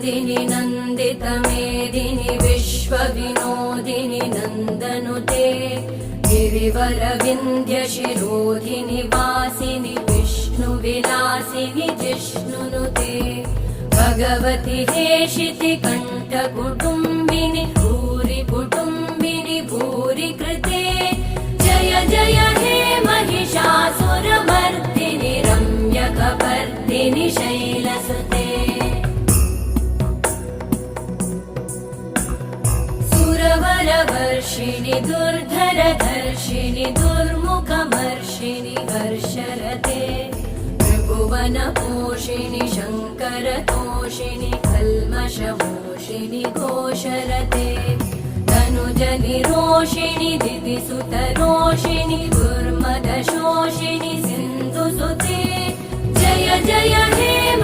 नन्दिनि नन्दितमेदिनि विश्वविनोदिनि नन्दनुते गिरिवरविन्ध्यशिरोधिनि वासिनि विष्णुविलासिनि जिष्णुनुते भगवति हेशिति कण्ठकुटुम्बिनि भूरि कुटुम्बिनि भूरि कृते जय जय हे महिषासुरमर्दिनि रम्यकपर्दिनि शैलसुते सुरवरवर्षिणि दुर्धरधर्षिणि दुर्मुखमर्षिणि हर्षरते त्रिभुवनपोषिणि शङ्करतोषिणि कल्मषमोषिणि घोषरते तनुजनिरोषिणि दिदिसुतरोषिणि दुर्मदशोषिणि सिन्धुसुते जय जय हे